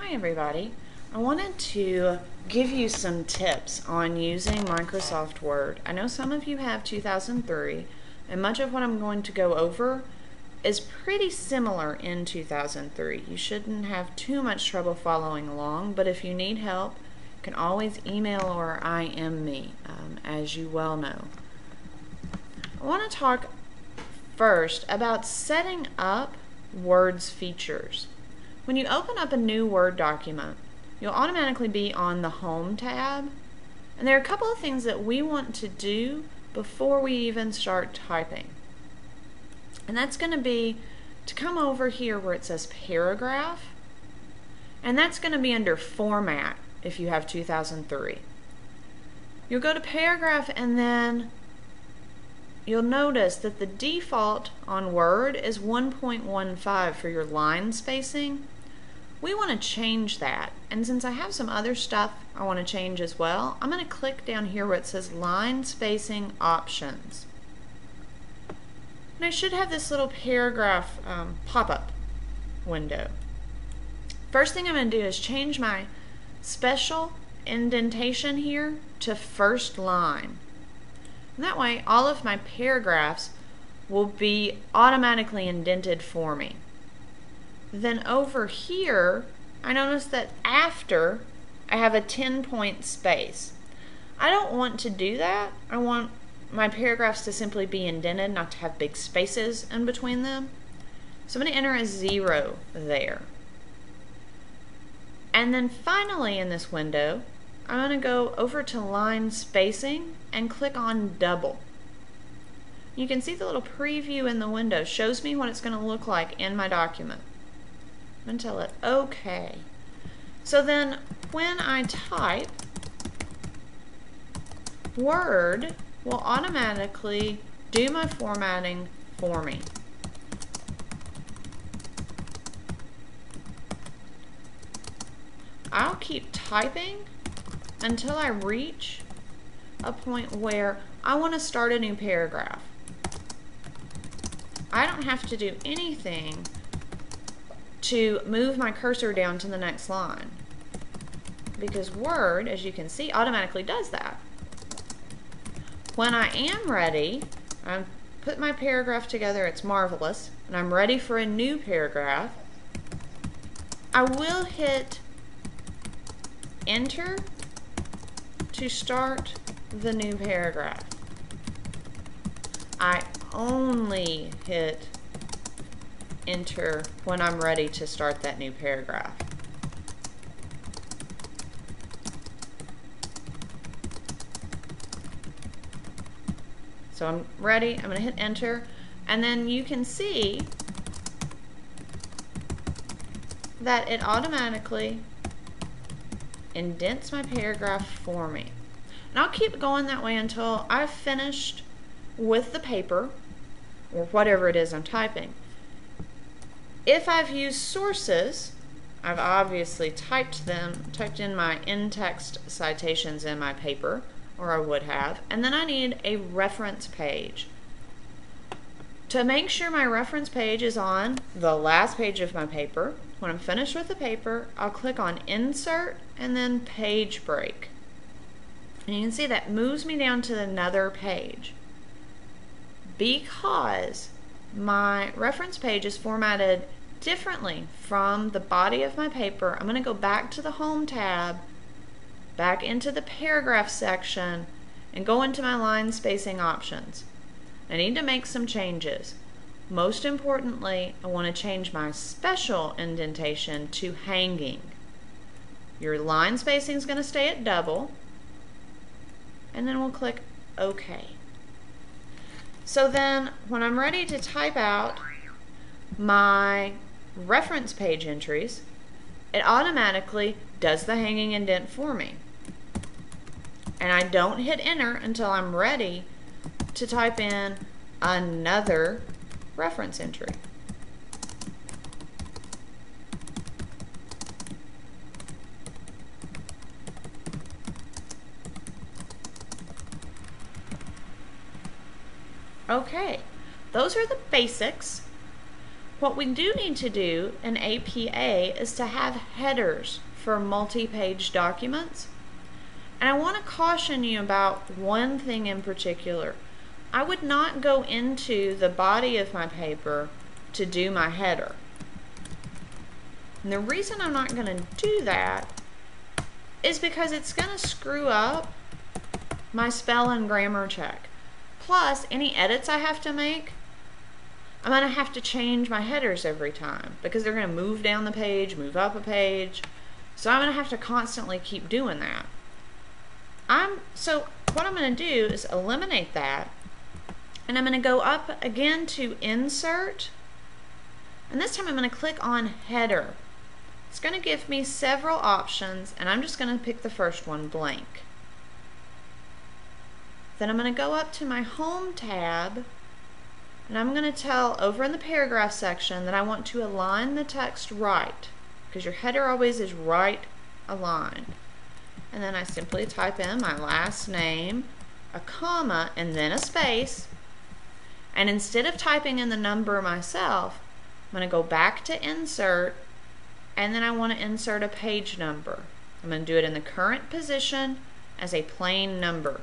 Hi everybody. I wanted to give you some tips on using Microsoft Word. I know some of you have 2003 and much of what I'm going to go over is pretty similar in 2003. You shouldn't have too much trouble following along, but if you need help, you can always email or IM me, as you well know. I want to talk first about setting up Word's features. When you open up a new Word document, you'll automatically be on the Home tab, and there are a couple of things that we want to do before we even start typing. And that's going to be to come over here where it says Paragraph, and that's going to be under Format if you have 2003. You'll go to Paragraph, and then you'll notice that the default on Word is 1.15 for your line spacing. We want to change that, and since I have some other stuff I want to change as well, I'm going to click down here where it says Line Spacing Options. And I should have this little paragraph pop-up window. First thing I'm going to do is change my special indentation here to first line. And that way all of my paragraphs will be automatically indented for me. Then over here, I notice that after I have a 10-point space. I don't want to do that. I want my paragraphs to simply be indented, not to have big spaces in between them. So I'm going to enter a 0 there. And then finally in this window, I'm going to go over to line spacing and click on double. You can see the little preview in the window shows me what it's going to look like in my document. I'm going to tell it OK. So then when I type, Word will automatically do my formatting for me. I'll keep typing until I reach a point where I want to start a new paragraph. I don't have to do anything to move my cursor down to the next line, because Word, as you can see, automatically does that. When I am ready, I put my paragraph together, it's marvelous, and I'm ready for a new paragraph, I will hit Enter to start the new paragraph. I only hit Enter when I'm ready to start that new paragraph. So I'm ready, I'm going to hit Enter, and then you can see that it automatically indents my paragraph for me. And I'll keep going that way until I've finished with the paper or whatever it is I'm typing. If I've used sources, I've obviously typed in my in-text citations in my paper, or I would have, and then I need a reference page. To make sure my reference page is on the last page of my paper, when I'm finished with the paper, I'll click on Insert and then Page Break. And you can see that moves me down to another page. Because my reference page is formatted differently from the body of my paper, I'm going to go back to the Home tab, back into the Paragraph section, and go into my line spacing options. I need to make some changes. Most importantly, I want to change my special indentation to hanging. Your line spacing is going to stay at double, and then we'll click OK. So then when I'm ready to type out my reference page entries, it automatically does the hanging indent for me. And I don't hit Enter until I'm ready to type in another reference entry. Okay, those are the basics. What we do need to do in APA is to have headers for multi-page documents. And I want to caution you about one thing in particular. I would not go into the body of my paper to do my header. And the reason I'm not going to do that is because it's going to screw up my spell and grammar check. Plus, any edits I have to make, I'm going to have to change my headers every time because they're going to move down the page, move up a page. So I'm going to have to constantly keep doing that. So what I'm going to do is eliminate that, and I'm going to go up again to Insert, and this time I'm going to click on Header. It's going to give me several options, and I'm just going to pick the first one, Blank. Then I'm going to go up to my Home tab, and I'm going to tell over in the paragraph section that I want to align the text right, because your header always is right aligned. And then I simply type in my last name, a comma, and then a space. And instead of typing in the number myself, I'm going to go back to Insert, and then I want to insert a page number. I'm going to do it in the current position as a plain number.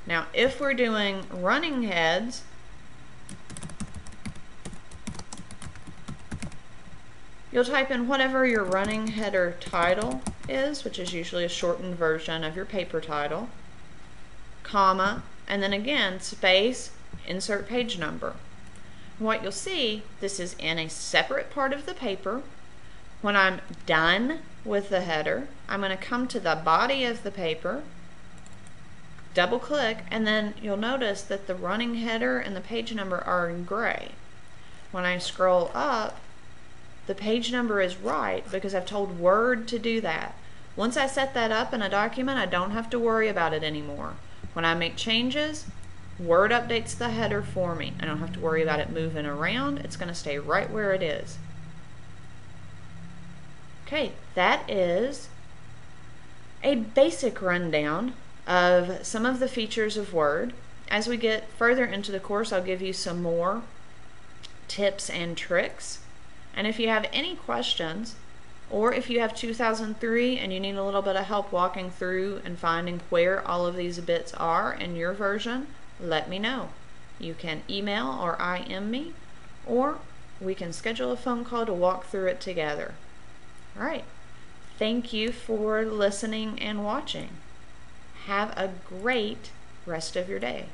Now, if we're doing running heads, you'll type in whatever your running header title is, which is usually a shortened version of your paper title, comma, and then again, space, insert page number. And what you'll see, this is in a separate part of the paper. When I'm done with the header, I'm going to come to the body of the paper, double click, and then you'll notice that the running header and the page number are in gray. When I scroll up, the page number is right because I've told Word to do that. Once I set that up in a document, I don't have to worry about it anymore. When I make changes, Word updates the header for me. I don't have to worry about it moving around. It's going to stay right where it is. Okay, that is a basic rundown of some of the features of Word. As we get further into the course, I'll give you some more tips and tricks. And if you have any questions, or if you have 2003 and you need a little bit of help walking through and finding where all of these bits are in your version, let me know. You can email or IM me, or we can schedule a phone call to walk through it together. All right. Thank you for listening and watching. Have a great rest of your day.